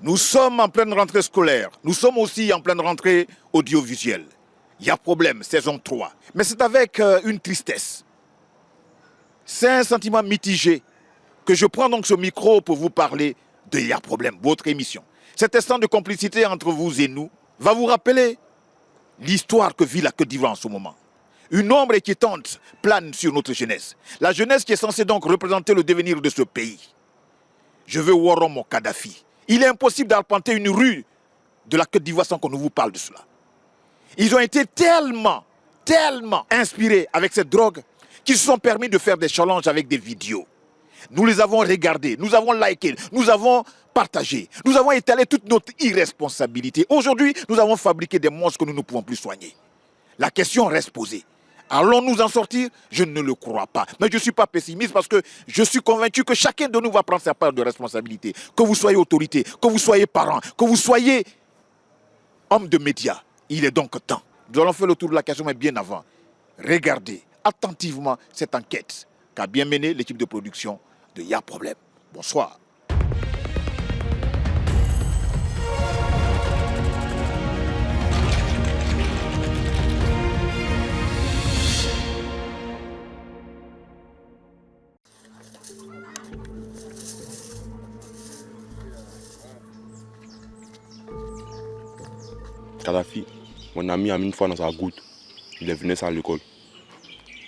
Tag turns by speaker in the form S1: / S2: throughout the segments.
S1: Nous sommes en pleine rentrée scolaire. Nous sommes aussi en pleine rentrée audiovisuelle. Il y a problème, saison 3. Mais c'est avec une tristesse. C'est un sentiment mitigé que je prends donc ce micro pour vous parler de Il y a problème, votre émission. Cet instant de complicité entre vous et nous va vous rappeler l'histoire que vit la Côte d'Ivoire en ce moment. Une ombre inquiétante plane sur notre jeunesse. La jeunesse qui est censée donc représenter le devenir de ce pays. Je veux Warren mon Kadhafi. Il est impossible d'arpenter une rue de la Côte d'Ivoire sans qu'on ne vous parle de cela. Ils ont été tellement inspirés avec cette drogue qu'ils se sont permis de faire des challenges avec des vidéos. Nous les avons regardés, nous avons liké, nous avons partagé, nous avons étalé toute notre irresponsabilité. Aujourd'hui, nous avons fabriqué des monstres que nous ne pouvons plus soigner. La question reste posée. Allons-nous en sortir? Je ne le crois pas. Mais je ne suis pas pessimiste parce que je suis convaincu que chacun de nous va prendre sa part de responsabilité. Que vous soyez autorité, que vous soyez parents, que vous soyez homme de médias. Il est donc temps. Nous allons faire le tour de la question, mais bien avant. Regardez attentivement cette enquête qu'a bien menée l'équipe de production de Il y a problème. Bonsoir.
S2: Kadhafi, mon ami a mis une fois dans sa goutte. Il est venu à l'école.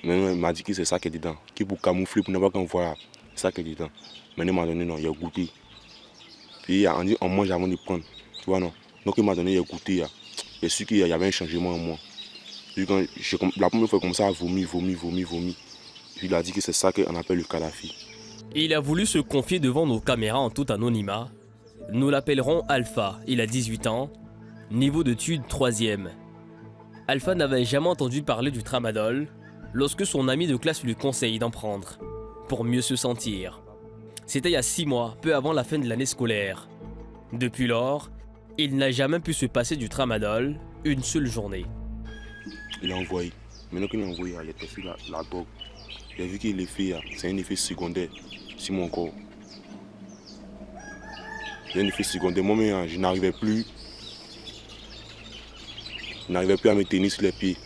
S2: Maintenant, il m'a dit que c'est ça qui est dedans. Qui pour camoufler, pour ne pas qu'on voit, c'est ça qui est dedans. Maintenant, il m'a donné, non, il a goûté. Puis on dit, on mange avant de prendre. Tu vois, non. Donc, il m'a donné, il a goûté. Je suis sûr qu'il y avait un changement en moi. Puis, la première fois, comme ça, vomi. Puis, il a dit que c'est ça qu'on appelle le Kadhafi.
S3: Il a voulu se confier devant nos caméras en tout anonymat. Nous l'appellerons Alpha. Il a 18 ans. Niveau d'études 3e. Alpha n'avait jamais entendu parler du tramadol lorsque son ami de classe lui conseille d'en prendre pour mieux se sentir. C'était il y a 6 mois, peu avant la fin de l'année scolaire. Depuis lors, il n'a jamais pu se passer du tramadol une seule journée.
S2: Il a envoyé. Maintenant qu'il a envoyé, il a testé la drogue. Il a vu que l'effet, c'est un effet secondaire sur mon corps. C'est un effet secondaire. Moi-même, je n'arrivais plus. Je n'arrivais plus à me tenir sur les pieds.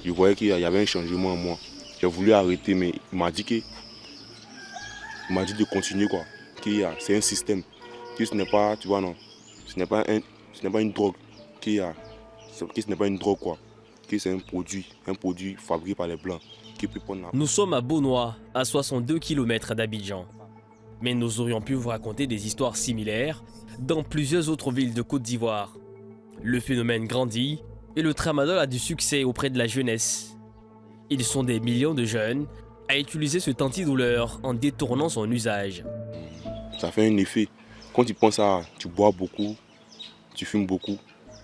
S2: Je voyais qu'il y avait un changement en moi. J'ai voulu arrêter, mais il m'a dit de continuer, quoi. C'est un système. Que ce n'est pas, tu vois, non. Ce n'est pas une drogue. Ce n'est pas une drogue, quoi. Que c'est un produit fabriqué par les Blancs. Qui peut prendre la...
S3: Nous sommes à Beaunois, à 62 km d'Abidjan. Mais nous aurions pu vous raconter des histoires similaires dans plusieurs autres villes de Côte d'Ivoire. Le phénomène grandit et le tramadol a du succès auprès de la jeunesse. Ils sont des millions de jeunes à utiliser cet antidouleur en détournant son usage.
S2: Ça fait un effet. Quand tu penses à tu bois beaucoup, tu fumes beaucoup,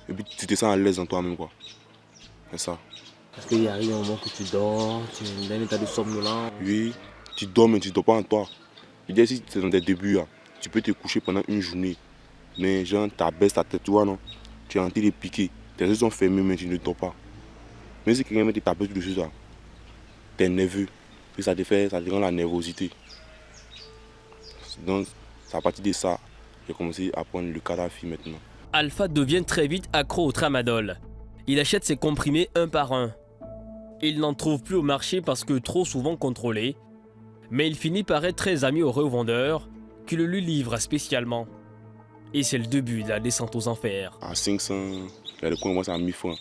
S2: et puis tu te sens à l'aise en toi-même, quoi. C'est ça.
S4: Parce qu'il arrive un moment que tu dors, tu es dans un état de somnolence.
S2: Oui, tu dors mais tu ne dors pas en toi. Je dis si tu es dans tes débuts, là, tu peux te coucher pendant une journée. Mais genre, tu abaisses ta tête, tu vois, non? Tu es en train de piquer. Tes yeux sont fermés mais tu ne dors pas. Mais si quelqu'un te tape dessus, tu es nerveux. Puis ça te rend la nervosité. Donc, c'est à partir de ça, j'ai commencé à prendre le Kadhafi maintenant.
S3: Alpha devient très vite accro au tramadol. Il achète ses comprimés un par un. Il n'en trouve plus au marché parce que trop souvent contrôlé. Mais il finit par être très ami aux revendeurs qui le lui livrent spécialement. Et c'est le début de la descente aux enfers.
S2: À 500, il y a des coins, moi c'est à 1000 francs.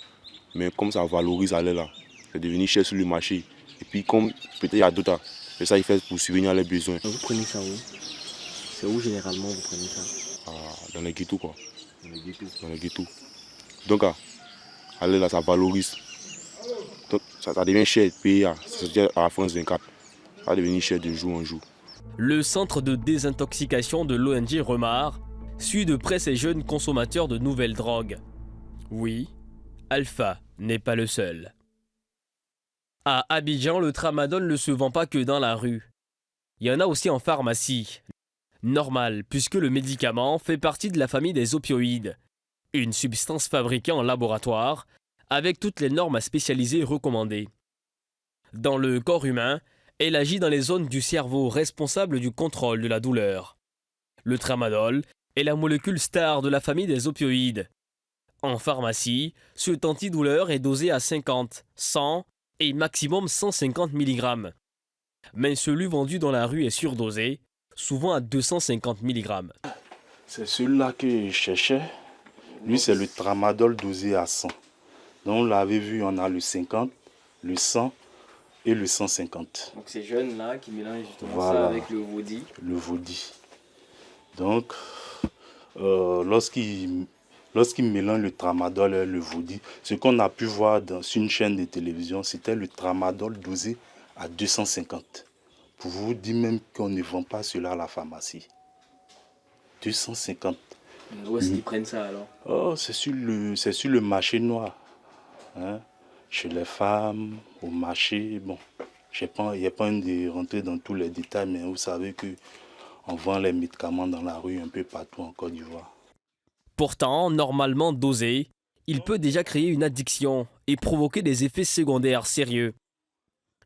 S2: Mais comme ça valorise aller là, c'est devenu cher sur le marché. Et puis comme peut-être il y a d'autres, et ça il fait pour subvenir à leurs besoins.
S4: Vous prenez ça où? C'est où généralement vous prenez ça?
S2: Dans les ghettos, quoi.
S4: Dans les ghettos.
S2: Donc aller là ça valorise. Donc ça devient cher, puis c'est à la France 24. Ça devient cher de jour en jour.
S3: Le centre de désintoxication de l'ONG Remar suit de près ces jeunes consommateurs de nouvelles drogues. Oui, Alpha n'est pas le seul. À Abidjan, le tramadol ne se vend pas que dans la rue. Il y en a aussi en pharmacie. Normal, puisque le médicament fait partie de la famille des opioïdes, une substance fabriquée en laboratoire avec toutes les normes spécialisées recommandées. Dans le corps humain, elle agit dans les zones du cerveau responsables du contrôle de la douleur. Le tramadol est la molécule star de la famille des opioïdes. En pharmacie, cet antidouleur est dosé à 50, 100 et maximum 150 mg. Mais celui vendu dans la rue est surdosé, souvent à 250 mg.
S5: C'est celui-là que je cherchais. Lui, c'est le tramadol dosé à 100. Donc, on l'avait vu, on a le 50, le 100 et le 150.
S4: Donc ces jeunes-là qui mélangent justement
S5: Voilà.
S4: ça avec le Vodi.
S5: Le Vodi. Donc, lorsqu'il mélange le tramadol et le Vodi, ce qu'on a pu voir sur une chaîne de télévision, c'était le tramadol dosé à 250. Pour vous dire même qu'on ne vend pas cela à la pharmacie. 250.
S4: Où est-ce qu'ils prennent ça alors?
S5: Oh, c'est sur le marché noir. Hein? Chez les femmes, au marché. Bon, il n'y a pas de rentrer dans tous les détails, mais vous savez qu'on vend les médicaments dans la rue un peu partout en Côte d'Ivoire.
S3: Pourtant, normalement dosé, il peut déjà créer une addiction et provoquer des effets secondaires sérieux.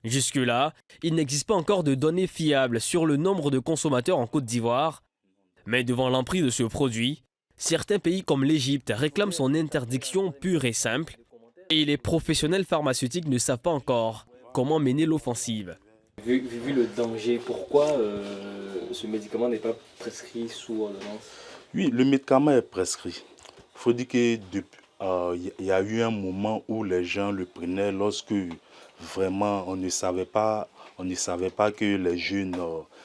S3: Jusque-là, il n'existe pas encore de données fiables sur le nombre de consommateurs en Côte d'Ivoire, mais devant l'emprise de ce produit, certains pays comme l'Égypte réclament son interdiction pure et simple, et les professionnels pharmaceutiques ne savent pas encore comment mener l'offensive.
S4: Vu le danger, pourquoi ce médicament n'est pas prescrit sous ordonnance?
S5: Oui, le médicament est prescrit. Il faut dire qu'il y a eu un moment où les gens le prenaient lorsque vraiment on ne savait pas que les jeunes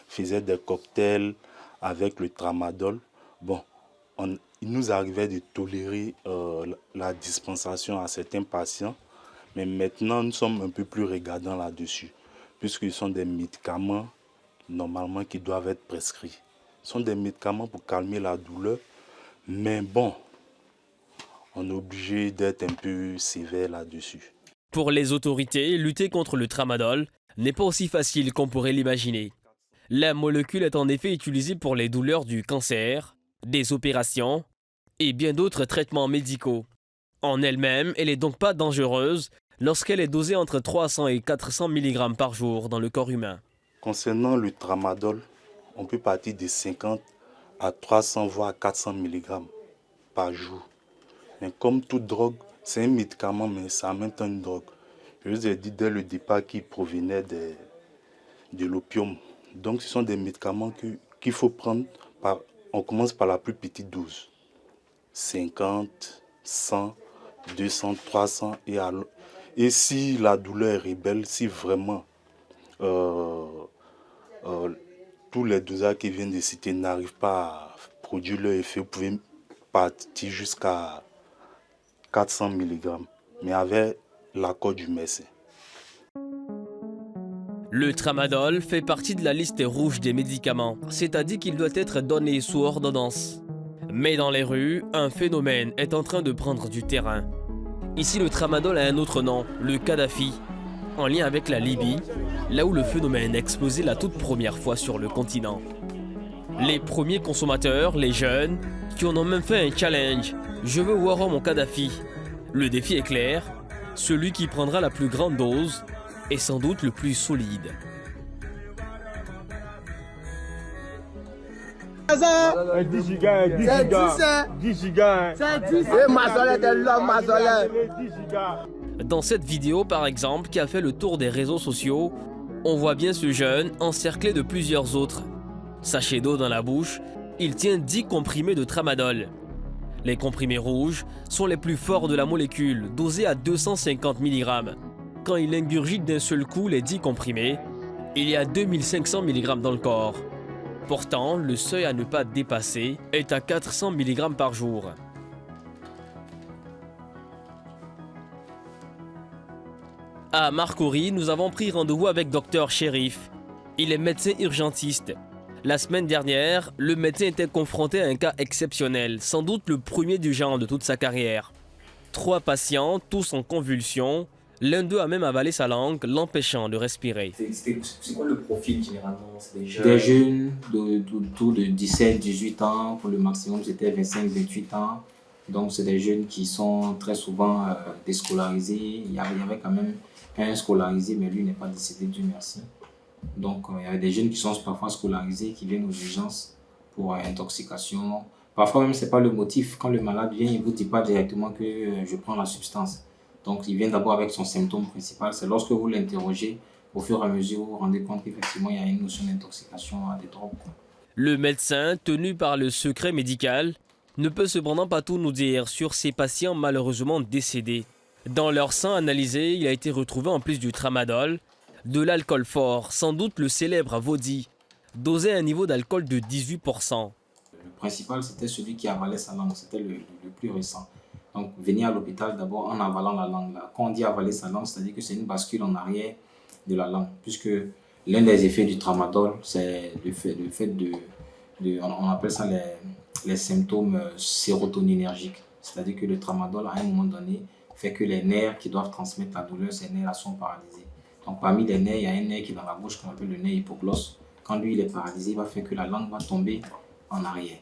S5: faisaient des cocktails avec le tramadol. Bon, il nous arrivait de tolérer la dispensation à certains patients, mais maintenant nous sommes un peu plus regardants là-dessus, puisqu'ils sont des médicaments normalement qui doivent être prescrits. Ce sont des médicaments pour calmer la douleur, mais bon, on est obligé d'être un peu sévère là-dessus.
S3: Pour les autorités, lutter contre le tramadol n'est pas aussi facile qu'on pourrait l'imaginer. La molécule est en effet utilisée pour les douleurs du cancer, des opérations et bien d'autres traitements médicaux. En elle-même, elle n'est donc pas dangereuse lorsqu'elle est dosée entre 300 et 400 mg par jour dans le corps humain.
S5: Concernant le tramadol, on peut partir de 50 à 300 voire 400 mg par jour. Mais comme toute drogue, c'est un médicament, mais c'est en même temps une drogue. Je vous ai dit dès le départ qu'il provenait de l'opium. Donc ce sont des médicaments qu'il faut prendre. On commence par la plus petite dose. 50, 100, 200, 300. Et si la douleur est rebelle, si vraiment tous les dosages qui viennent de citer n'arrivent pas à produire leur effet, vous pouvez partir jusqu'à 400 mg, mais avec l'accord du médecin.
S3: Le tramadol fait partie de la liste rouge des médicaments, c'est-à-dire qu'il doit être donné sous ordonnance. Mais dans les rues, un phénomène est en train de prendre du terrain. Ici, le tramadol a un autre nom, le Kadhafi, en lien avec la Libye, là où le phénomène a explosé la toute première fois sur le continent. Les premiers consommateurs, les jeunes, qui en ont même fait un challenge. Je veux voir mon Kadhafi. Le défi est clair, celui qui prendra la plus grande dose est sans doute le plus solide.
S6: 10 gigas, 10 gigas, 10 gigas.
S3: Dans cette vidéo par exemple qui a fait le tour des réseaux sociaux, on voit bien ce jeune encerclé de plusieurs autres. Sachet d'eau dans la bouche, il tient 10 comprimés de tramadol. Les comprimés rouges sont les plus forts de la molécule, dosés à 250 mg. Quand il ingurgite d'un seul coup les 10 comprimés, il y a 2500 mg dans le corps. Pourtant, le seuil à ne pas dépasser est à 400 mg par jour. À Marcory, nous avons pris rendez-vous avec Dr Chérif. Il est médecin urgentiste. La semaine dernière, le médecin était confronté à un cas exceptionnel, sans doute le premier du genre de toute sa carrière. 3 patients, tous en convulsions. L'un d'eux a même avalé sa langue, l'empêchant de respirer.
S4: C'est quoi le profil généralement? C'est
S7: des jeunes autour de 17-18 ans, pour le maximum c'était 25-28 ans. Donc c'est des jeunes qui sont très souvent déscolarisés. Il y avait quand même un scolarisé, mais lui n'est pas décédé, Dieu merci. Donc il y avait des jeunes qui sont parfois scolarisés, qui viennent aux urgences pour intoxication, Parfois même, ce n'est pas le motif. Quand le malade vient, il ne vous dit pas directement que je prends la substance. Donc, il vient d'abord avec son symptôme principal. C'est lorsque vous l'interrogez, au fur et à mesure, vous vous rendez compte qu'effectivement, il y a une notion d'intoxication à des drogues.
S3: Le médecin, tenu par le secret médical, ne peut cependant pas tout nous dire sur ces patients malheureusement décédés. Dans leur sang analysé, il a été retrouvé en plus du tramadol, de l'alcool fort, sans doute le célèbre Vodi, dosé à un niveau d'alcool de 18%.
S7: Le principal, c'était celui qui avalait sa langue, c'était le plus récent. Donc, venir à l'hôpital d'abord en avalant la langue. Là. Quand on dit avaler sa langue, c'est-à-dire que c'est une bascule en arrière de la langue, puisque l'un des effets du tramadol, c'est le fait de on appelle ça les symptômes sérotoninergiques. C'est-à-dire que le tramadol, à un moment donné, fait que les nerfs qui doivent transmettre la douleur, ces nerfs-là sont paralysés. Donc, parmi les nerfs, il y a un nerf qui est dans la bouche qu'on appelle le nerf hypoglosse. Quand lui, il est paralysé, il va faire que la langue va tomber en arrière.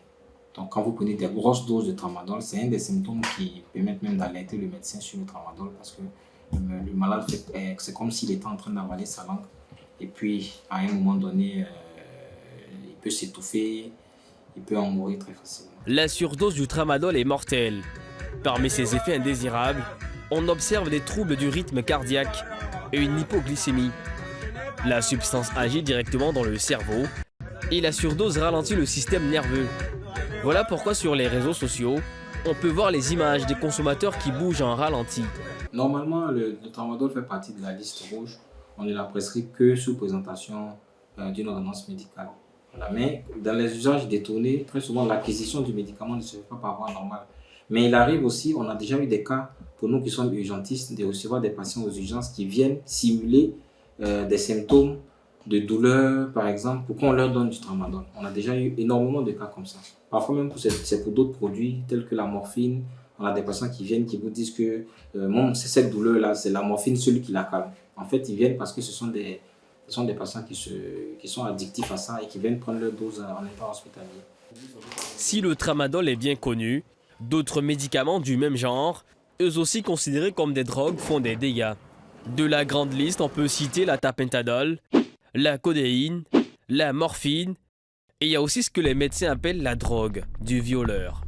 S7: Donc, quand vous prenez des grosses doses de tramadol, c'est un des symptômes qui permettent même d'alerter le médecin sur le tramadol parce que le malade, c'est comme s'il était en train d'avaler sa langue. Et puis, à un moment donné, il peut s'étouffer, il peut en mourir très facilement.
S3: La surdose du tramadol est mortelle. Parmi ses effets indésirables, on observe des troubles du rythme cardiaque et une hypoglycémie. La substance agit directement dans le cerveau et la surdose ralentit le système nerveux. Voilà pourquoi sur les réseaux sociaux, on peut voir les images des consommateurs qui bougent en ralenti.
S7: Normalement, le tramadol fait partie de la liste rouge. On ne l'a prescrit que sous présentation d'une ordonnance médicale. Voilà. Mais dans les usages détournés, très souvent l'acquisition du médicament ne se fait pas par voie normale. Mais il arrive aussi, on a déjà eu des cas, pour nous qui sommes urgentistes, de recevoir des patients aux urgences qui viennent simuler des symptômes de douleur, par exemple, pour qu'on leur donne du tramadol. On a déjà eu énormément de cas comme ça. Parfois même, c'est pour d'autres produits tels que la morphine. On a des patients qui viennent qui vous disent que c'est cette douleur-là, c'est la morphine, celui qui la calme. En fait, ils viennent parce que ce sont des patients qui sont addictifs à ça et qui viennent prendre leur dose en étant hospitalier.
S3: Si le tramadol est bien connu, d'autres médicaments du même genre, eux aussi considérés comme des drogues, font des dégâts. De la grande liste, on peut citer la tapentadol, la codéine, la morphine, et il y a aussi ce que les médecins appellent la drogue du violeur.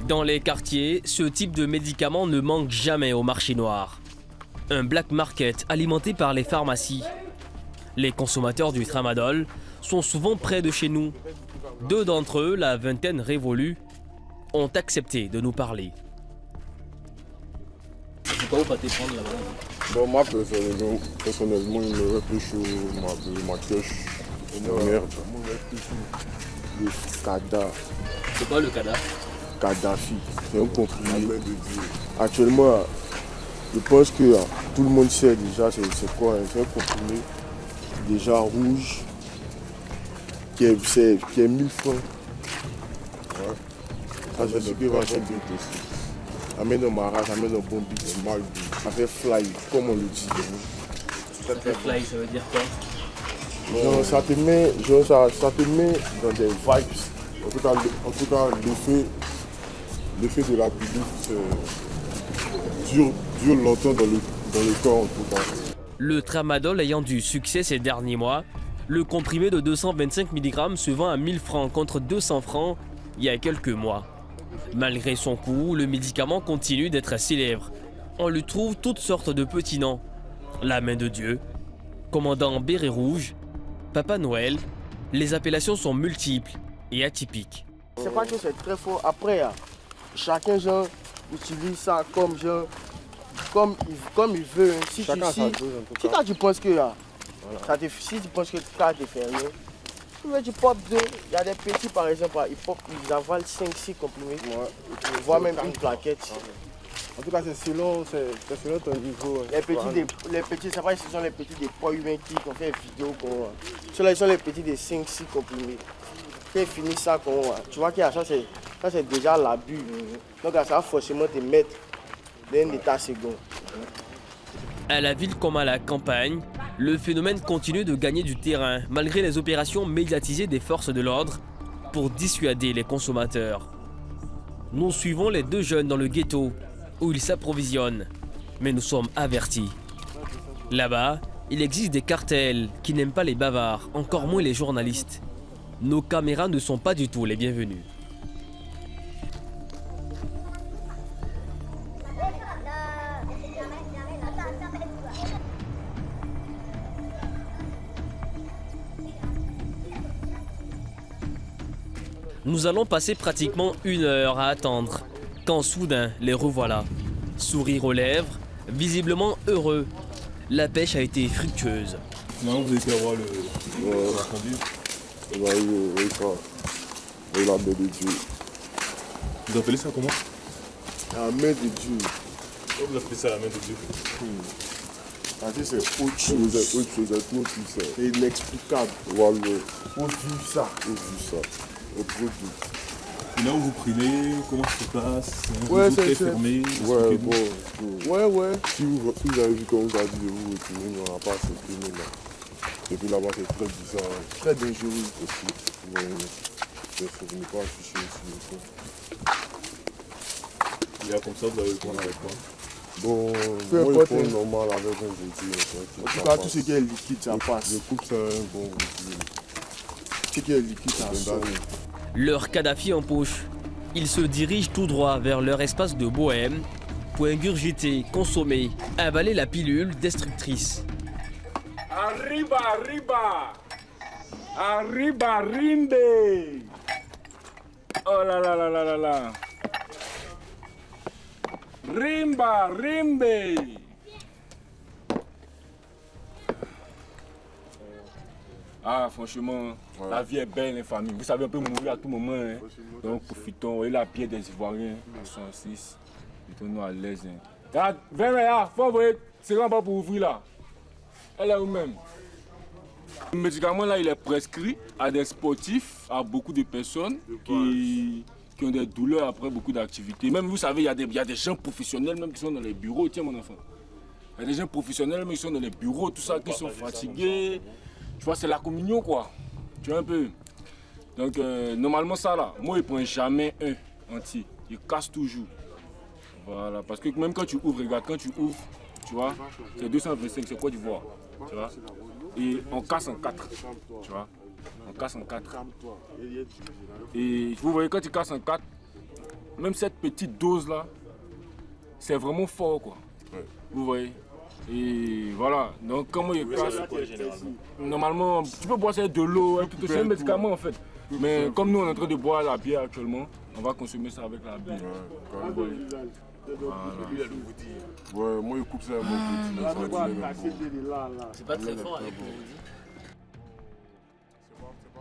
S3: Dans les quartiers, ce type de médicament ne manque jamais au marché noir. Un black market alimenté par les pharmacies. Les consommateurs du tramadol sont souvent près de chez nous. 2 d'entre eux, la vingtaine révolue, ont accepté de nous parler.
S4: Pourquoi vous partez prendre là-bas?
S8: Bon, moi, personnellement, il me réfléchit ma cache, une merde. Le Kada.
S4: C'est quoi le cadavre?
S8: Kadhafi, c'est un comprimé. Actuellement, je pense que tout le monde sait déjà c'est quoi, c'est un comprimé déjà rouge qui est 1000 francs. Ouais. Ça, je suis pas acheter bien testé. Amène un marage, amène un bon bit, un mal, ça fait fly, comme on le dit.
S4: Ça fait fly, ça veut dire quoi?
S8: Genre, ça te met dans des vibes. En tout cas l'effet de la pilule dure longtemps dans le corps en tout cas.
S3: Le tramadol ayant du succès ces derniers mois, le comprimé de 225 mg se vend à 1000 francs contre 200 francs il y a quelques mois. Malgré son coût, le médicament continue d'être célèbre. On lui trouve toutes sortes de petits noms. La main de Dieu, commandant béret rouge, Papa Noël. Les appellations sont multiples et atypiques.
S9: C'est pas que c'est très fort. Après, chacun genre, utilise ça comme il veut. Si tu penses que si tu penses que ça te fait rien, tu veux du pop 2. Il y a des petits par exemple, ils avalent 5-6 comprimés. Voire même une plaquette.
S8: En tout cas, c'est selon ton niveau.
S9: Les petits, c'est pas si ce sont les petits des poids humains qui ont fait une vidéo. Ceux-là, ils sont les petits des 5-6 comprimés. Quand ils finissent ça, tu vois que ça c'est déjà l'abus. Donc ça va forcément te mettre dans un état second.
S3: À la ville comme à la campagne, le phénomène continue de gagner du terrain malgré les opérations médiatisées des forces de l'ordre pour dissuader les consommateurs. Nous suivons les 2 jeunes dans le ghetto où ils s'approvisionnent, mais nous sommes avertis. Là-bas, il existe des cartels qui n'aiment pas les bavards, encore moins les journalistes. Nos caméras ne sont pas du tout les bienvenues. Nous allons passer pratiquement 1 heure à attendre, quand soudain les revoilà. Sourire aux lèvres, visiblement heureux. La pêche a été fructueuse.
S6: Maintenant, vous avez voir le conduit.
S8: Oui, ça. Et la main de Dieu.
S6: Vous appelez ça comment?
S8: La main de Dieu.
S6: Comment vous appelez ça la main de Dieu?
S8: Parce que c'est autre chose, c'est trop puissant. C'est inexplicable. Voilà. Faut vivre ça. Au produit.
S6: Et là où vous prenez, comment ça se passe?
S8: Ouais,
S6: c'est fermé.
S8: Ouais, bon. Ouais. Si vous avez vu comme vous avez dit de vous retourner, on n'a pas accepté là. Et puis là-bas, c'est très bizarre, très dangereux aussi. Il ne faut pas afficher ici.
S6: Et là, comme ça, vous allez prendre avec quoi?
S8: Bon, moi, je prends normal avec un véhicule.
S9: En tout cas, tout ce qui est liquide, ça passe.
S8: Je coupe ça un bon véhicule.
S9: Ce qui est liquide, ça sort.
S3: Leur Kadhafi en poche, ils se dirigent tout droit vers leur espace de bohème pour ingurgiter, consommer, avaler la pilule destructrice.
S6: Arriba, rinde. Oh là là là là là là. Rimba, rimbe. Ah, franchement, la vie est belle, les familles. Vous savez, on peut mourir à tout moment. Hein. Donc, profitons. Et la bière des Ivoiriens, ils sont 6. Mettons-nous à l'aise. Hein. Viens là, faut envoyer. C'est grand pas pour ouvrir là. Elle est où-même. Le médicament là, il est prescrit à des sportifs, à beaucoup de personnes qui ont des douleurs après beaucoup d'activités. Même vous savez, il y a des gens professionnels même qui sont dans les bureaux. Tiens mon enfant. Il y a des gens professionnels même qui sont dans les bureaux, tout ça, qui sont fatigués. Tu vois, c'est la communion quoi. Tu vois un peu. Donc normalement ça là, moi il prend jamais un entier. Il casse toujours. Voilà, parce que même quand tu ouvres, regarde, quand tu ouvres, tu vois, c'est 225, c'est quoi du vois. Tu vois. Et on casse en 4. Tu vois. On casse en 4. Et vous voyez, quand tu casses en 4, même cette petite dose là, c'est vraiment fort quoi. Ouais. Vous voyez. Et voilà, donc comment il casse, normalement, tu peux boire de l'eau, hein, c'est un médicament en fait. Mais comme nous on est en train de boire la bière actuellement, on va consommer ça avec la bière. Voilà.
S8: Ouais, moi il coupe ça avec mon petit.
S4: C'est pas très fort avec le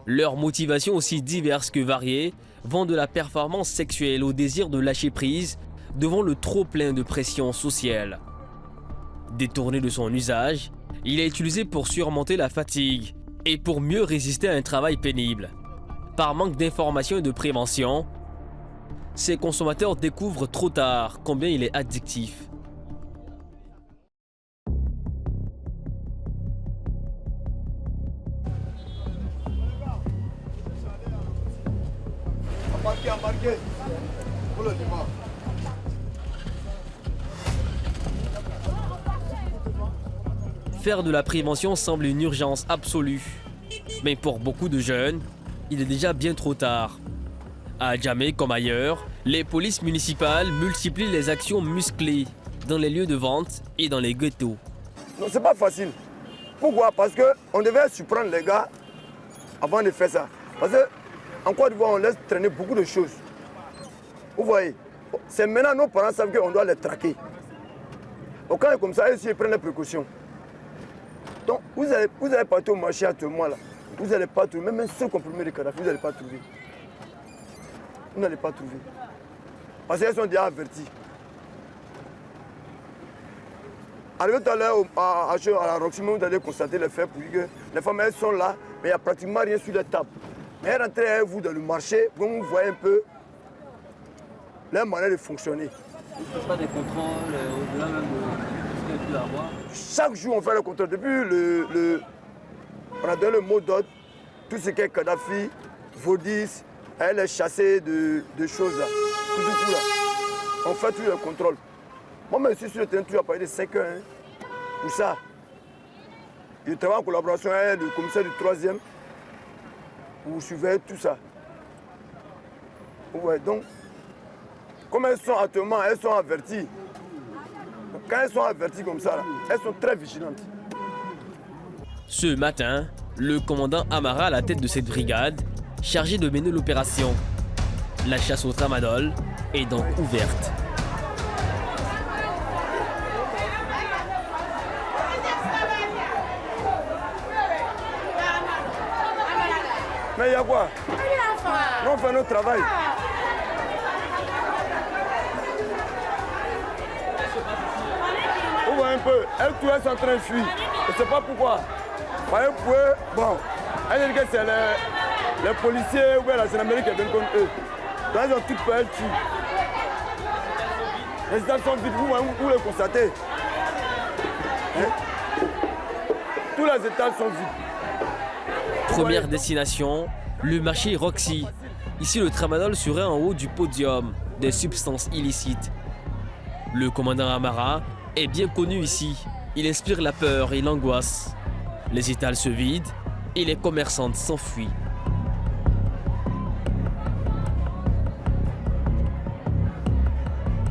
S3: Leurs motivations aussi diverses que variées vont de la performance sexuelle au désir de lâcher prise devant le trop-plein de pression sociale. Détourné de son usage, il est utilisé pour surmonter la fatigue et pour mieux résister à un travail pénible. Par manque d'information et de prévention, ces consommateurs découvrent trop tard combien il est addictif. Faire de la prévention semble une urgence absolue. Mais pour beaucoup de jeunes, il est déjà bien trop tard. À Djamé comme ailleurs, les polices municipales multiplient les actions musclées dans les lieux de vente et dans les ghettos.
S10: Non, c'est pas facile. Pourquoi? Parce qu'on devait surprendre les gars avant de faire ça. Parce qu'en Côte d'Ivoire, on laisse traîner beaucoup de choses. Vous voyez, c'est maintenant nos parents savent qu'on doit les traquer. Donc quand c'est comme ça, ils prennent les précautions. Donc vous allez partir au marché actuellement là. Vous n'allez pas trouver, même un seul comprimé de Kadhafi, vous n'allez pas trouver. Vous n'allez pas trouver. Parce qu'elles sont déjà averties. Arrivé tout à l'heure à la Roxymore, vous allez constater les faits pour dire que les femmes elles sont là, mais il n'y a pratiquement rien sur les tables. Mais elles rentrent avec vous dans le marché, vous voyez un peu leur manière de fonctionner.
S4: Il n'y a pas de contrôle au-delà même de ce qu'elle peut avoir.
S10: Chaque jour on fait le contrôle. Depuis on a donné le mot d'ordre, tout ce qui est Kadhafi, Vodis, elle est chassée de choses là. Tout du coup là, on fait tout le contrôle. Moi même si sur le terrain, tu as parlé de 5 heures. Hein. Pour ça, Je travaille en collaboration avec le commissaire du 3e pour surveiller tout ça. Ouais, donc, comme elles sont actuellement, elles sont averties. Quand elles sont averties comme ça, là, elles sont très vigilantes.
S3: Ce matin, le commandant Amara à la tête de cette brigade, chargé de mener l'opération. La chasse au tramadol est donc ouverte.
S10: Mais il y a quoi? Nous on fait notre travail. Vous voyez un peu, elles sont en train de fuir. Je ne sais pas pourquoi. Voyez, bon, elle dit que c'est les policiers ou la gendarmerie qui viennent contre eux. Donc ils ont toutes peur, elles tuent. Les états sont vides, vous les constatez. Hein? Tous les états sont vides.
S3: Première destination, le marché Roxy. Ici, le tramadol serait en haut du podium des substances illicites. Le commandant Amara est bien connu ici. Il inspire la peur et l'angoisse. Les étals se vident et les commerçantes s'enfuient.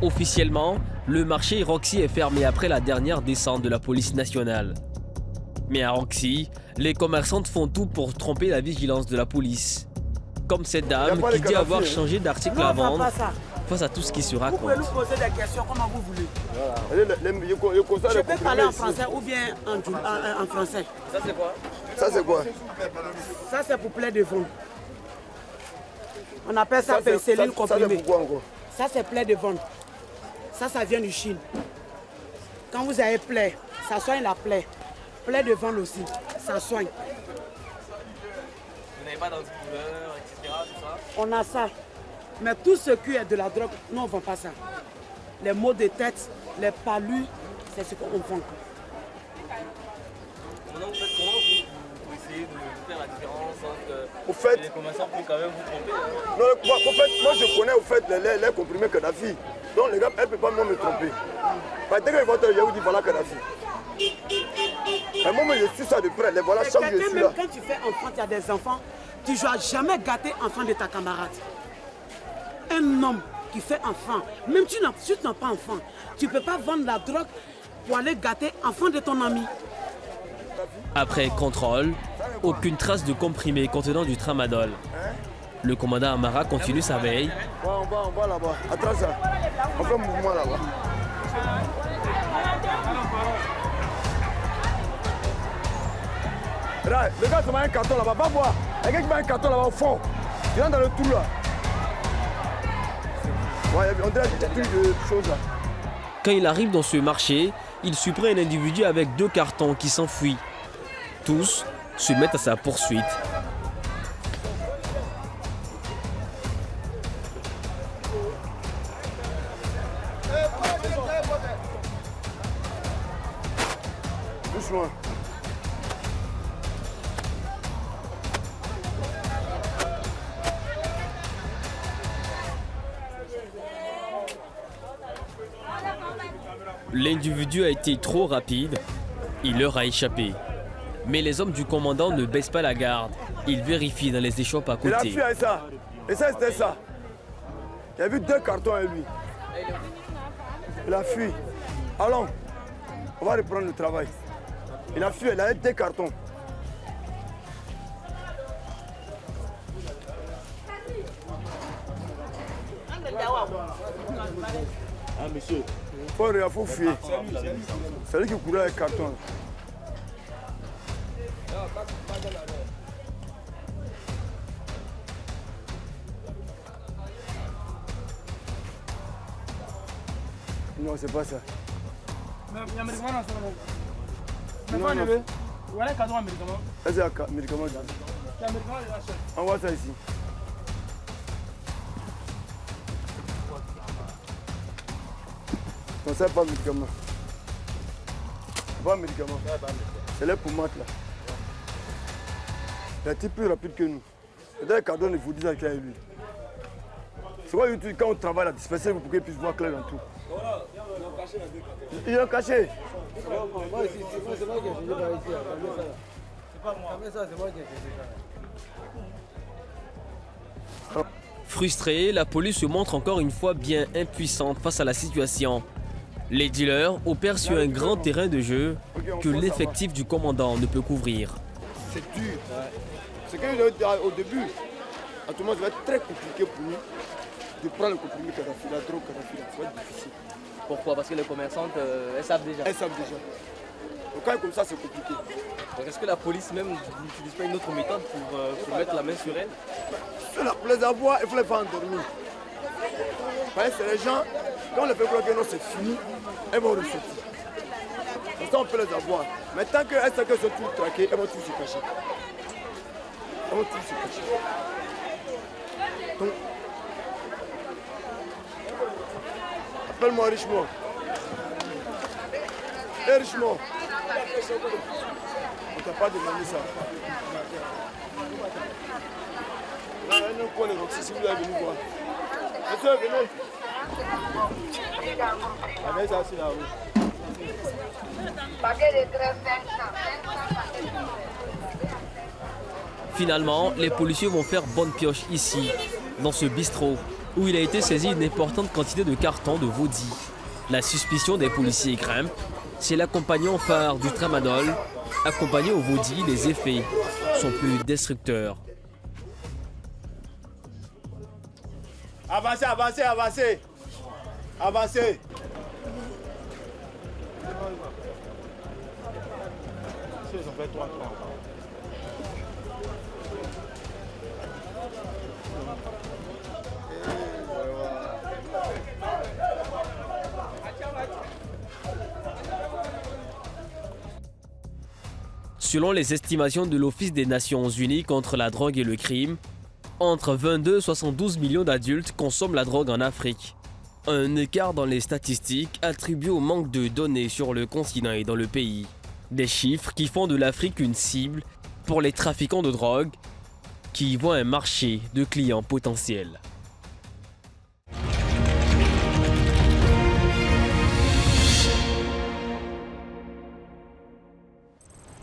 S3: Officiellement, le marché Roxy est fermé après la dernière descente de la police nationale. Mais à Roxy, les commerçantes font tout pour tromper la vigilance de la police. Comme cette dame qui dit avoir changé d'article à vendre face à tout ce qui se raconte.
S11: Vous pouvez nous poser des questions comment vous voulez.
S10: Je
S11: peux parler en français ou bien en français.
S10: Ça c'est quoi? Ça c'est quoi?
S11: Ça c'est pour plaie de ventre. On appelle ça pénicilline comprimée.
S10: Ça c'est pourquoi encore?
S11: Ça c'est plaie de ventre. Ça vient du Chine. Quand vous avez plaie, ça soigne la plaie. Plaie de ventre aussi, ça soigne.
S4: Vous n'avez pas d'antidouleur, etc. Tout ça?
S11: On a ça. Mais tout ce qui est de la drogue, nous on ne vend pas ça. Les maux de tête, les palus, c'est ce qu'on vend.
S4: Comment vous essayez de faire la différence entre
S10: fait,
S4: les commerçants pour quand même vous tromper? Hein?
S10: Non, en fait, moi je connais au fait les comprimés Kadhafi. Donc les gars, elles ne peuvent pas me tromper. Parce que dès qu'ils vont te dire, vous dites voilà Kadhafi. À un moment, je suis ça de près, les voilà chaque jour je suis là.
S11: Quand tu fais enfant, tu as des enfants, tu ne dois jamais gâter enfant de ta camarade. Un homme qui fait enfant, même si tu n'as pas enfant, tu ne peux pas vendre la drogue pour aller gâter enfant de ton ami.
S3: Après contrôle, aucune trace de comprimé contenant du tramadol. Le commandant Amara continue sa veille.
S10: On va là-bas, attends ça. On fait un mouvement là-bas. Là, le gars, ça va un carton là-bas, va voir. Il y a quelqu'un qui met un carton là-bas au fond. Tu rentres dans le trou là. Ouais, on dirait qu'il y a plus de choses là.
S3: Quand il arrive dans ce marché, il surprend un individu avec 2 cartons qui s'enfuit. Tous se mettent à sa poursuite.
S10: Doucement.
S3: L'individu a été trop rapide, il leur a échappé. Mais les hommes du commandant ne baissent pas la garde. Ils vérifient dans les échoppes à côté.
S10: Il a fui avec ça. Et ça, c'était ça. Il a vu 2 cartons à lui. Il a fui. Allons, on va reprendre le travail. Il a fui, il a 2 cartons.
S5: Ah, monsieur.
S10: Il faut fuir. C'est lui qui courait avec le carton. Non, c'est pas ça. C'est un médicament. On voit ça ici. Non, c'est pas un médicament. C'est pas un médicament. C'est les pommettes là. Il est un petit peu plus rapide que nous. C'est dans le cadre de vous dire qu'il y a lui. C'est quoi quand on travaille à la disperser pour qu'il puisse voir clair dans tout. Il est caché.
S3: Frustrée, la police se montre encore une fois bien impuissante face à la situation. Les dealers opèrent sur un grand terrain de jeu que l'effectif du commandant ne peut couvrir.
S10: C'est dur. C'est que je veux dire au début, à tout le monde, ça va être très compliqué pour nous de prendre le comprimé Kadhafi, la drogue Kadhafi. Ça va être difficile.
S4: Pourquoi? Parce que les commerçantes, elles savent déjà.
S10: Elles savent déjà. Donc quand comme ça, c'est compliqué.
S4: Donc est-ce que la police même n'utilise pas une autre méthode pour mettre la main sur elles?
S10: Pour les avoir, il faut les faire endormir. Parce que c'est les gens, quand on les fait croire que non, c'est fini, elles vont ressortir. Comme ça, on peut les avoir. Mais tant qu'elles savent qu'elles sont toutes traquées, elles vont tous se cacher. Elles vont tous se cacher. Donc, appelle-moi Richemont. Hé Richemont, on t'a pas demandé ça. Là, il y a un coin de Roxy, si vous voulez venir voir. Monsieur, venez. Amène ça aussi là, oui.
S3: Finalement, les policiers vont faire bonne pioche ici, dans ce bistrot, où il a été saisi une importante quantité de cartons de Vodzi. La suspicion des policiers grimpe. C'est l'accompagnant phare du tramadol. Accompagné au Vodzi, les effets sont plus destructeurs.
S10: Avancez, avancez, avancez. Avancez. Ils ont fait 3 fois.
S3: Selon les estimations de l'Office des Nations Unies contre la drogue et le crime, entre 22 et 72 millions d'adultes consomment la drogue en Afrique. Un écart dans les statistiques attribué au manque de données sur le continent et dans le pays. Des chiffres qui font de l'Afrique une cible pour les trafiquants de drogue qui y voient un marché de clients potentiels.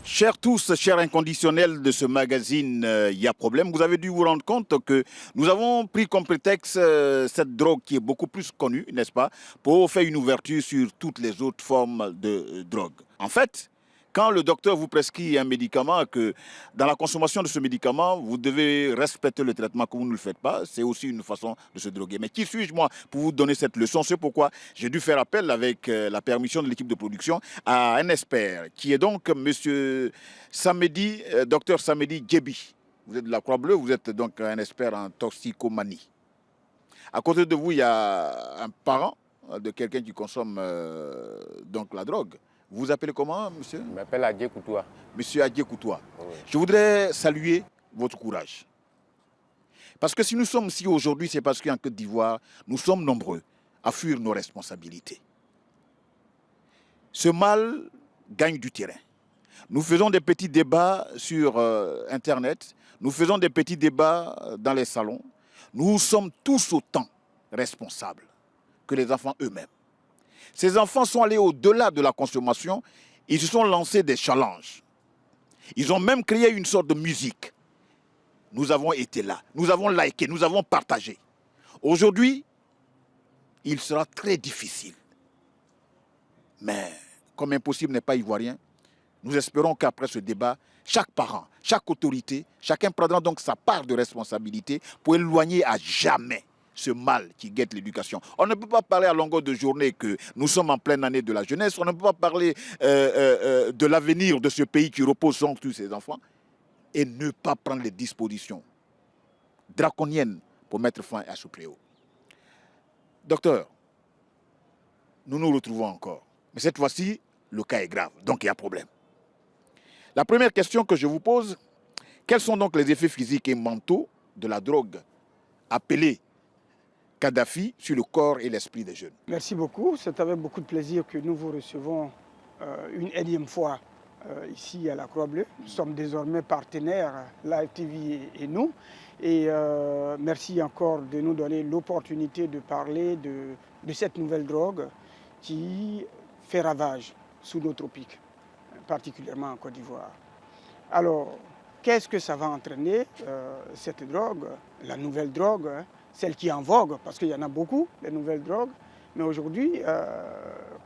S1: Chers tous, chers inconditionnels de ce magazine Y a problème, vous avez dû vous rendre compte que nous avons pris comme prétexte cette drogue qui est beaucoup plus connue, n'est-ce pas, pour faire une ouverture sur toutes les autres formes de drogue. En fait, quand le docteur vous prescrit un médicament, que dans la consommation de ce médicament, vous devez respecter le traitement, que vous ne le faites pas, c'est aussi une façon de se droguer. Mais qui suis-je, moi, pour vous donner cette leçon? C'est pourquoi j'ai dû faire appel, avec la permission de l'équipe de production, à un expert, qui est donc monsieur Samedi, docteur Samedi Djebi. Vous êtes de la Croix-Bleue, vous êtes donc un expert en toxicomanie. À côté de vous, il y a un parent de quelqu'un qui consomme donc la drogue. Vous vous appelez comment, monsieur?
S12: Je m'appelle Adje Koutoua.
S1: Monsieur Adje Koutoua.
S12: Oui.
S1: Je voudrais saluer votre courage. Parce que si nous sommes ici aujourd'hui, c'est parce qu'en Côte d'Ivoire, nous sommes nombreux à fuir nos responsabilités. Ce mal gagne du terrain. Nous faisons des petits débats sur Internet, nous faisons des petits débats dans les salons. Nous sommes tous autant responsables que les enfants eux-mêmes. Ces enfants sont allés au-delà de la consommation, ils se sont lancés des challenges. Ils ont même créé une sorte de musique. Nous avons été là, nous avons liké, nous avons partagé. Aujourd'hui, il sera très difficile. Mais comme impossible n'est pas ivoirien, nous espérons qu'après ce débat, chaque parent, chaque autorité, chacun prendra donc sa part de responsabilité pour éloigner à jamais ce mal qui guette l'éducation. On ne peut pas parler à longueur de journée que nous sommes en pleine année de la jeunesse. On ne peut pas parler de l'avenir de ce pays qui repose sur tous ses enfants et ne pas prendre les dispositions draconiennes pour mettre fin à ce fléau. Docteur, nous nous retrouvons encore. Mais cette fois-ci, le cas est grave, donc il y a problème. La première question que je vous pose, quels sont donc les effets physiques et mentaux de la drogue appelée Kadhafi sur le corps et l'esprit des jeunes?
S13: Merci beaucoup. C'est avec beaucoup de plaisir que nous vous recevons une énième fois ici à la Croix-Bleue. Nous sommes désormais partenaires, Live TV et nous. Et merci encore de nous donner l'opportunité de parler de cette nouvelle drogue qui fait ravage sous nos tropiques, particulièrement en Côte d'Ivoire. Alors, qu'est-ce que ça va entraîner, cette drogue, la nouvelle drogue, hein, celle qui est en vogue, parce qu'il y en a beaucoup, les nouvelles drogues. Mais aujourd'hui,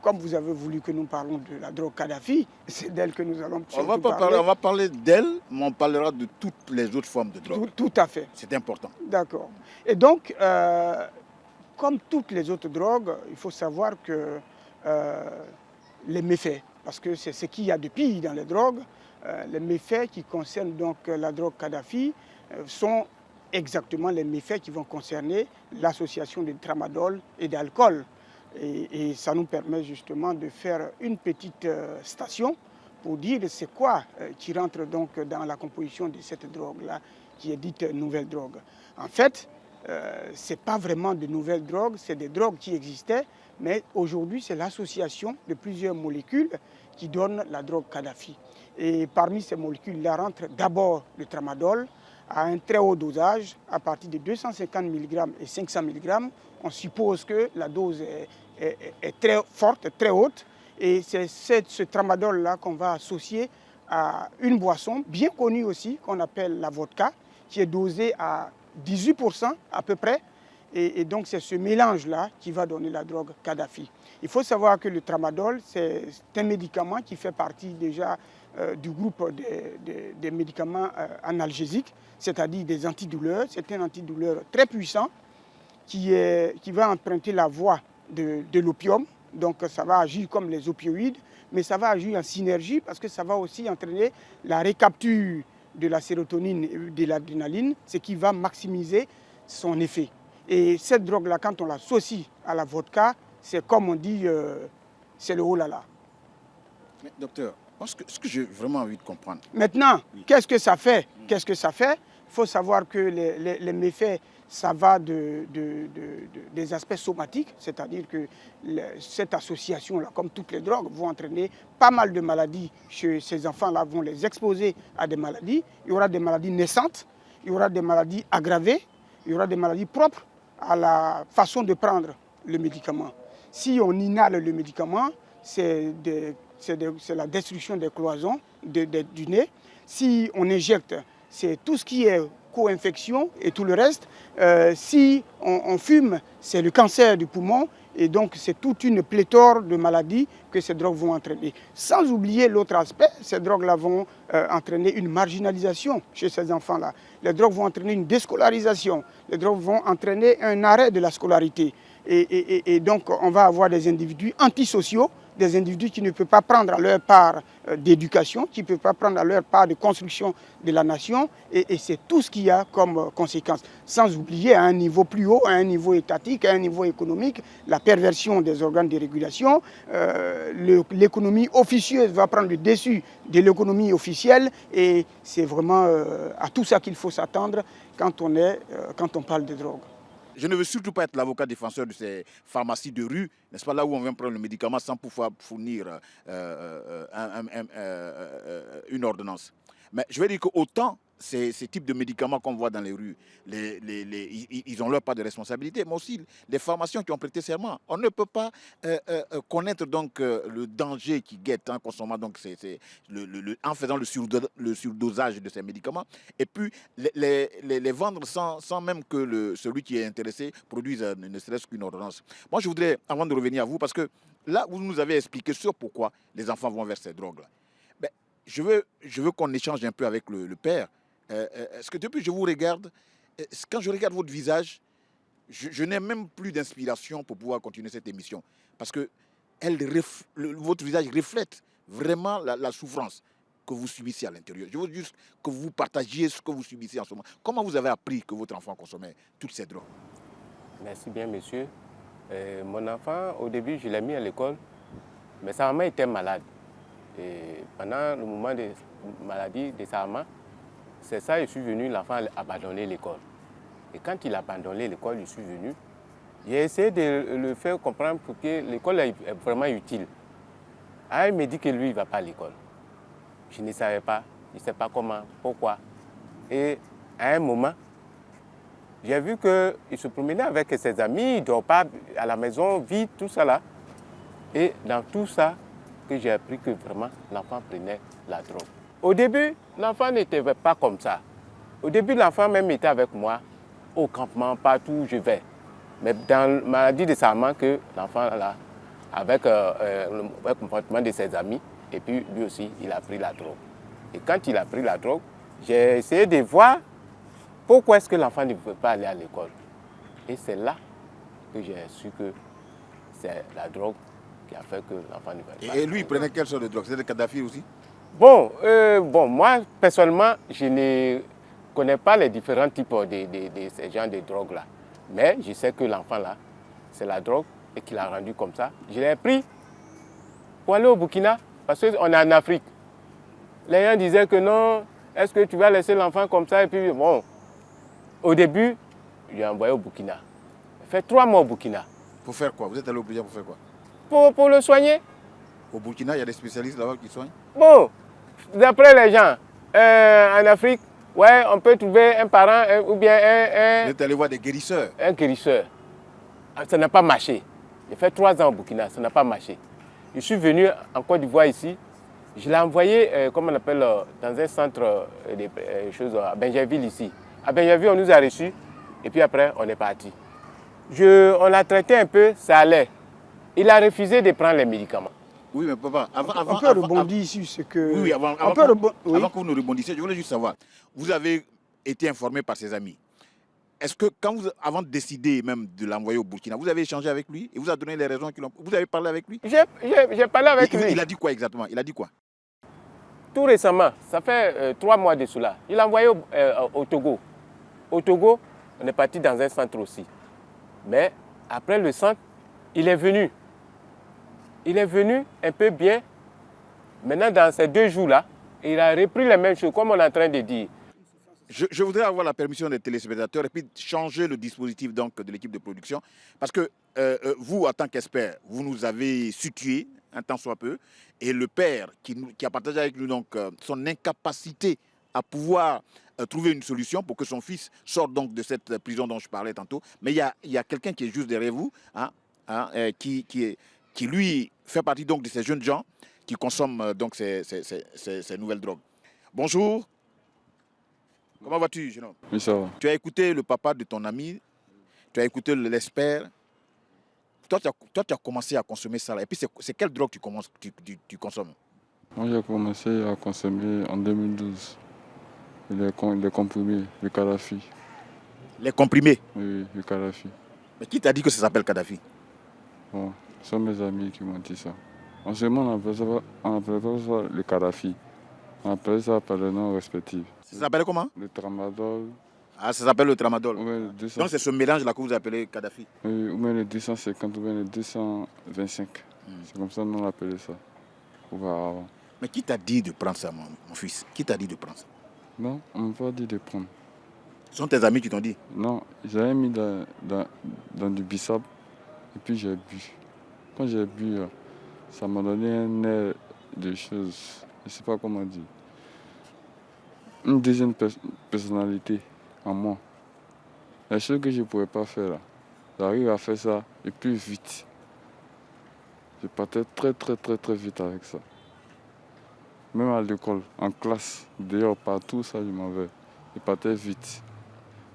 S13: comme vous avez voulu que nous parlons de la drogue Kadhafi, c'est d'elle que nous allons
S1: on va parler d'elle, mais on parlera de toutes les autres formes de drogue.
S13: Tout à fait.
S1: C'est important.
S13: D'accord. Et donc, comme toutes les autres drogues, il faut savoir que les méfaits, parce que c'est ce qu'il y a de pire dans les drogues, les méfaits qui concernent donc la drogue Kadhafi sont exactement les méfaits qui vont concerner l'association de tramadol et d'alcool. Et ça nous permet justement de faire une petite station pour dire c'est quoi qui rentre donc dans la composition de cette drogue-là, qui est dite nouvelle drogue. En fait, ce n'est pas vraiment de nouvelles drogues, c'est des drogues qui existaient, mais aujourd'hui c'est l'association de plusieurs molécules qui donne la drogue Kadhafi. Et parmi ces molécules-là rentre d'abord le tramadol, à un très haut dosage, à partir de 250 mg et 500 mg. On suppose que la dose est très forte, très haute. Et c'est ce tramadol-là qu'on va associer à une boisson bien connue aussi, qu'on appelle la vodka, qui est dosée à 18% à peu près. Et donc c'est ce mélange-là qui va donner la drogue Kadhafi. Il faut savoir que le tramadol, c'est un médicament qui fait partie déjà du groupe des médicaments analgésiques, c'est-à-dire des antidouleurs. C'est un antidouleur très puissant qui va emprunter la voie de l'opium. Donc ça va agir comme les opioïdes, mais ça va agir en synergie parce que ça va aussi entraîner la récapture de la sérotonine et de l'adrénaline, ce qui va maximiser son effet. Et cette drogue-là, quand on l'associe à la vodka, c'est comme on dit, c'est le oh là là.
S1: Mais docteur, ce que j'ai vraiment envie de comprendre.
S13: Maintenant, oui. Qu'est-ce que ça fait? Qu'est-ce que ça fait? Il faut savoir que les méfaits, ça va des aspects somatiques, c'est-à-dire que cette association-là, comme toutes les drogues, vont entraîner pas mal de maladies chez ces enfants-là, vont les exposer à des maladies. Il y aura des maladies naissantes, il y aura des maladies aggravées, il y aura des maladies propres à la façon de prendre le médicament. Si on inhale le médicament, c'est la destruction des cloisons du nez. Si on injecte, c'est tout ce qui est co-infection et tout le reste. Si on fume, c'est le cancer du poumon. Et donc, c'est toute une pléthore de maladies que ces drogues vont entraîner. Sans oublier l'autre aspect, ces drogues-là vont entraîner une marginalisation chez ces enfants-là. Les drogues vont entraîner une déscolarisation. Les drogues vont entraîner un arrêt de la scolarité. Et donc, on va avoir des individus antisociaux, des individus qui ne peuvent pas prendre à leur part d'éducation, qui ne peuvent pas prendre à leur part de construction de la nation. Et c'est tout ce qu'il y a comme conséquence. Sans oublier à un niveau plus haut, à un niveau étatique, à un niveau économique, la perversion des organes de régulation. L'économie officieuse va prendre le dessus de l'économie officielle. Et c'est vraiment à tout ça qu'il faut s'attendre quand on parle de drogue.
S1: Je ne veux surtout pas être l'avocat défenseur de ces pharmacies de rue, n'est-ce pas, là où on vient prendre le médicament sans pouvoir fournir une ordonnance. Mais je vais dire qu'autant ces types de médicaments qu'on voit dans les rues, ils ont leur part de responsabilité, mais aussi les pharmaciens qui ont prêté serment. On ne peut pas connaître donc le danger qui guette en consommant donc en faisant le surdosage de ces médicaments, et puis les vendre sans même que celui qui est intéressé produise ne serait-ce qu'une ordonnance. Moi, je voudrais, avant de revenir à vous, parce que là, vous nous avez expliqué sur pourquoi les enfants vont vers ces drogues-là. Ben, je veux qu'on échange un peu avec le père. Est-ce que depuis que je vous regarde, quand je regarde votre visage, je n'ai même plus d'inspiration pour pouvoir continuer cette émission. Parce que votre visage reflète vraiment la souffrance que vous subissez à l'intérieur. Je veux juste que vous partagiez ce que vous subissez en ce moment. Comment vous avez appris que votre enfant consommait toutes ces drogues?
S12: Merci bien, monsieur. Mon enfant, au début, je l'ai mis à l'école, mais sa maman était malade. Et pendant le moment de maladie de sa maman, c'est ça, je suis venu, l'enfant a abandonné l'école. Et quand il a abandonné l'école, je suis venu. J'ai essayé de le faire comprendre pour que l'école est vraiment utile. Ah, il me dit que lui, il ne va pas à l'école. Je ne savais pas, je ne sais pas comment, pourquoi. Et à un moment, j'ai vu qu'il se promenait avec ses amis, il ne dort pas à la maison, vide, tout ça là. Et dans tout ça, que j'ai appris que vraiment l'enfant prenait la drogue. Au début, l'enfant n'était pas comme ça. Au début, l'enfant même était avec moi au campement, partout où je vais. Mais dans la maladie de sa maman, que l'enfant, là, avec le comportement de ses amis, et puis lui aussi, il a pris la drogue. Et quand il a pris la drogue, j'ai essayé de voir pourquoi est-ce que l'enfant ne veut pas aller à l'école. Et c'est là que j'ai su que c'est la drogue qui a fait que l'enfant ne veut pas.
S1: Et lui, il prenait quelle sorte de drogue? C'était le Kadhafi aussi?
S12: Bon, moi, personnellement, je ne connais pas les différents types de ces genres de drogues-là. Mais je sais que l'enfant, là, c'est la drogue et qu'il a rendu comme ça. Je l'ai pris pour aller au Burkina, parce qu'on est en Afrique. Les gens disaient que non, est-ce que tu vas laisser l'enfant comme ça? Et puis, bon, au début, je l'ai envoyé au Burkina. Il fait 3 mois au Burkina.
S1: Pour faire quoi? Vous êtes allé au Burkina pour faire quoi?
S12: Pour le soigner.
S1: Au Burkina, il y a des spécialistes là-bas qui soignent?
S12: Bon, d'après les gens, en Afrique, ouais, on peut trouver un parent ou bien un...
S1: Vous êtes allé voir des guérisseurs?
S12: Un guérisseur. Ça n'a pas marché. J'ai fait 3 ans au Burkina, ça n'a pas marché. Je suis venu en Côte d'Ivoire ici. Je l'ai envoyé, comme on appelle, dans un centre de choses à Benjerville ici. À Benjerville, on nous a reçus et puis après, on est parti. On l'a traité un peu, ça allait. Il a refusé de prendre les médicaments.
S1: Oui, mais papa,
S13: on peut rebondir sur ce que...
S1: Oui, avant que vous ne rebondissiez, je voulais juste savoir, vous avez été informé par ses amis. Est-ce que, avant de décider même de l'envoyer au Burkina, vous avez échangé avec lui et vous a donné les raisons qu'il a... Vous avez parlé avec lui?
S12: J'ai parlé avec lui.
S1: Il a dit quoi exactement? Il a dit quoi?
S12: Tout récemment, ça fait 3 mois de cela, il l'a envoyé au Togo. Au Togo, on est parti dans un centre aussi. Mais après le centre, il est venu. Il est venu un peu bien. Maintenant, dans ces 2 jours-là, il a repris les mêmes choses, comme on est en train de dire.
S1: Je voudrais avoir la permission des téléspectateurs et puis changer le dispositif donc, de l'équipe de production. Parce que vous, en tant qu'expert, vous nous avez situé un tant soit peu. Et le père qui a partagé avec nous donc, son incapacité à pouvoir trouver une solution pour que son fils sorte donc de cette prison dont je parlais tantôt. Mais il y a quelqu'un qui est juste derrière vous, qui lui fait partie donc de ces jeunes gens qui consomment donc ces nouvelles drogues. Bonjour. Comment vas-tu, jeune homme?
S14: Oui, ça va.
S1: Tu as écouté le papa de ton ami, tu as écouté l'expert. Toi, tu as commencé à consommer ça. Là. Et puis, c'est quelle drogue tu consommes?
S14: Moi, j'ai commencé à consommer en 2012. Les comprimés, le Kadhafi.
S1: Les comprimés?
S14: Oui, le Kadhafi.
S1: Mais qui t'a dit que ça s'appelle Kadhafi?
S14: Bon, ce sont mes amis qui m'ont dit ça. En ce moment, on appelle pas ça le Kadhafi. On appelle ça par le nom respectif.
S1: Ça s'appelle comment?
S14: Le tramadol.
S1: Ah, ça s'appelle le tramadol.
S14: Ouais,
S1: donc c'est ce mélange-là que vous appelez Kadhafi?
S14: Oui, ou bien le 250 ou bien le 225. C'est comme ça qu'on appelait ça. Auparavant.
S1: Mais qui t'a dit de prendre ça, mon fils? Qui t'a dit de prendre ça?
S14: Non, on ne m'a pas dit de prendre.
S1: Ce sont tes amis qui t'ont dit? Non,
S14: j'avais mis dans du bissap et puis j'ai bu. Quand j'ai bu, ça m'a donné un air de choses. Je ne sais pas comment dire. Une deuxième personnalité en moi. La chose que je ne pouvais pas faire là, j'arrive à faire ça et plus vite. Je partais très vite avec ça. Même à l'école, en classe, dehors, partout, ça, je m'en vais. Je partais vite.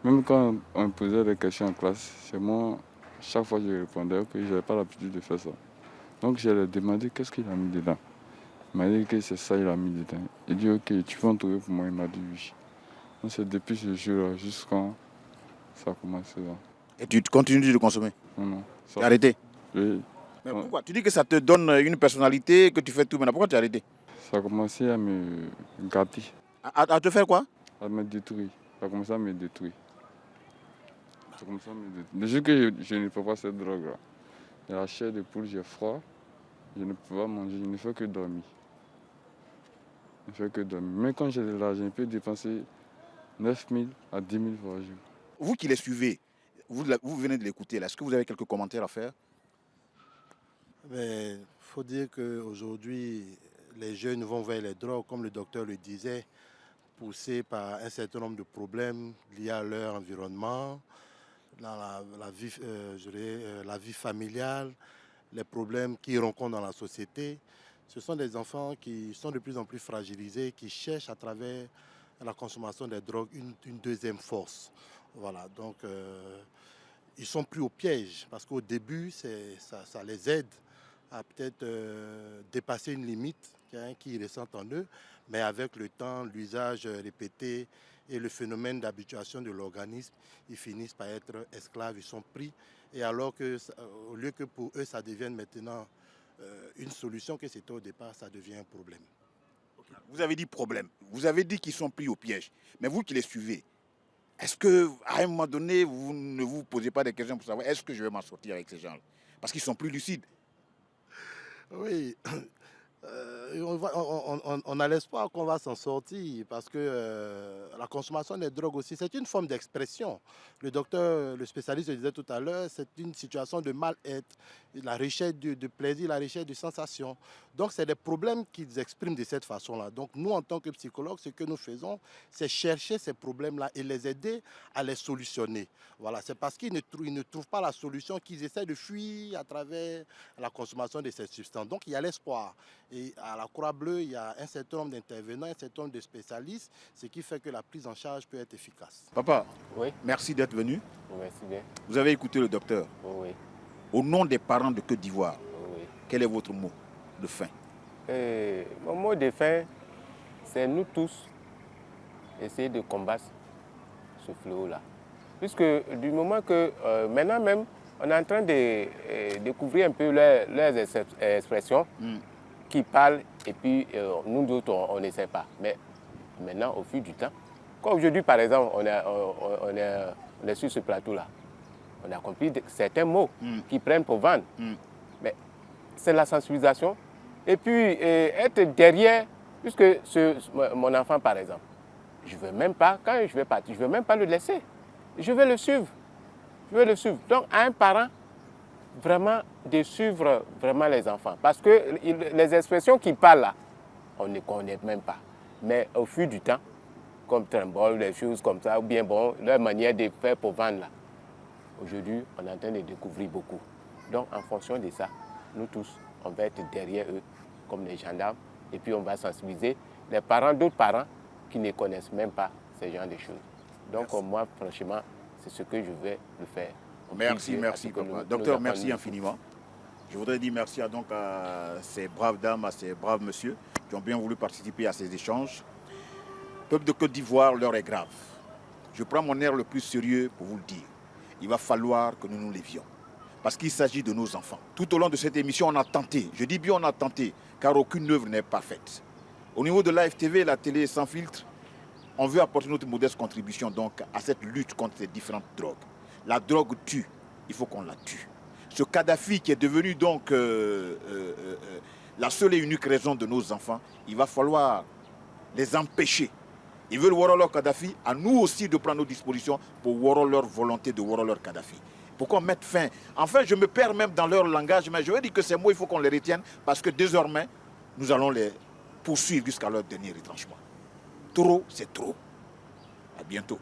S14: Même quand on me posait des questions en classe, c'est moi, chaque fois je répondais que je n'avais pas l'habitude de faire ça. Donc je lui ai demandé qu'est-ce qu'il a mis dedans. Il m'a dit que c'est ça qu'il a mis dedans. Il dit ok, tu peux en trouver pour moi. Il m'a dit oui. Donc c'est depuis ce jour-là jusqu'à ça a commencé là.
S1: Et tu continues de consommer?
S14: Non.
S1: Tu as arrêté?
S14: Oui.
S1: Mais pourquoi? Tu dis que ça te donne une personnalité, que tu fais tout maintenant. Pourquoi tu as arrêté?
S14: Ça a commencé à me gâter.
S1: À te faire quoi?
S14: À me détruire. Ça a commencé à me détruire. Le jour que je ne peux pas cette drogue-là, j'ai la chair de poule, j'ai froid, je ne peux pas manger, je ne fais que dormir. Mais quand j'ai de l'argent, je peux dépenser 9 000 à 10 000 par jour.
S1: Vous qui les suivez, vous venez de l'écouter là, est-ce que vous avez quelques commentaires à faire?
S15: Il faut dire qu'aujourd'hui, les jeunes vont vers les drogues, comme le docteur le disait, poussés par un certain nombre de problèmes liés à leur environnement, dans la vie familiale, les problèmes qu'ils rencontrent dans la société. Ce sont des enfants qui sont de plus en plus fragilisés, qui cherchent à travers la consommation des drogues une deuxième force. Voilà, donc ils sont pris au piège parce qu'au début, ça les aide à peut-être dépasser une limite qu'ils ressentent en eux, mais avec le temps, l'usage répété et le phénomène d'habituation de l'organisme, ils finissent par être esclaves, ils sont pris. Et alors que, au lieu que pour eux, ça devienne maintenant une solution que c'était au départ, ça devient un problème.
S1: Vous avez dit problème, vous avez dit qu'ils sont pris au piège, mais vous qui les suivez, est-ce qu'à un moment donné, vous ne vous posez pas des questions pour savoir est-ce que je vais m'en sortir avec ces gens-là? Parce qu'ils sont plus lucides.
S15: Oui, on a l'espoir qu'on va s'en sortir parce que la consommation des drogues aussi, c'est une forme d'expression. Le docteur, le spécialiste le disait tout à l'heure, c'est une situation de mal-être, la recherche de plaisir, la recherche de sensations. Donc, c'est des problèmes qu'ils expriment de cette façon-là. Donc, nous, en tant que psychologues, ce que nous faisons, c'est chercher ces problèmes-là et les aider à les solutionner. Voilà, c'est parce qu'ils ne trouvent pas la solution qu'ils essaient de fuir à travers la consommation de ces substances. Donc, il y a l'espoir. Et à la Croix-Bleue, il y a un certain nombre d'intervenants, un certain nombre de spécialistes, ce qui fait que la prise en charge peut être efficace.
S1: Papa,
S12: oui.
S1: Merci d'être venu.
S12: Merci bien.
S1: Vous avez écouté le docteur.
S12: Oui.
S1: Au nom des parents de Côte d'Ivoire,
S12: Oui.
S1: Quel est votre mot de fin?
S12: Mon mot de fin, c'est nous tous essayer de combattre ce fléau-là. Puisque du moment que maintenant même, on est en train de découvrir un peu leurs expressions qui parlent et puis nous d'autres, on n'essaie pas. Mais maintenant, au fil du temps, comme aujourd'hui par exemple, on est sur ce plateau-là, on a compris certains mots qui prennent pour vendre. Mais c'est la sensibilisation. Et puis être derrière, puisque mon enfant par exemple, je ne veux même pas, quand je vais partir, je ne veux même pas le laisser. Je vais le suivre. Je vais le suivre. Donc à un parent, vraiment de suivre vraiment les enfants. Parce que les expressions qu'ils parlent là, on ne connaît même pas. Mais au fil du temps, comme Trembol, des choses comme ça, ou bien bon, leur manière de faire pour vendre là, aujourd'hui, on est en train de découvrir beaucoup. Donc en fonction de ça, nous tous, on va être derrière eux, comme les gendarmes, et puis on va sensibiliser les parents, d'autres parents qui ne connaissent même pas ce genre de choses. Donc moi, franchement, c'est ce que je vais le faire.
S1: Merci papa. Docteur, merci infiniment. Je voudrais dire merci à ces braves dames, à ces braves messieurs qui ont bien voulu participer à ces échanges. Le peuple de Côte d'Ivoire, l'heure est grave. Je prends mon air le plus sérieux pour vous le dire. Il va falloir que nous nous lévions. Parce qu'il s'agit de nos enfants. Tout au long de cette émission, on a tenté, je dis bien on a tenté, car aucune œuvre n'est parfaite. Au niveau de l'AFTV, la télé sans filtre, on veut apporter notre modeste contribution donc à cette lutte contre ces différentes drogues. La drogue tue, il faut qu'on la tue. Ce Kadhafi qui est devenu donc la seule et unique raison de nos enfants, il va falloir les empêcher. Ils veulent voir leur Kadhafi, à nous aussi de prendre nos dispositions pour voir leur volonté de voir leur Kadhafi. Pourquoi mettre fin? Enfin, je me perds même dans leur langage, mais je veux dire que ces mots, il faut qu'on les retienne parce que désormais, nous allons les poursuivre jusqu'à leur dernier retranchement. Trop, c'est trop. À bientôt.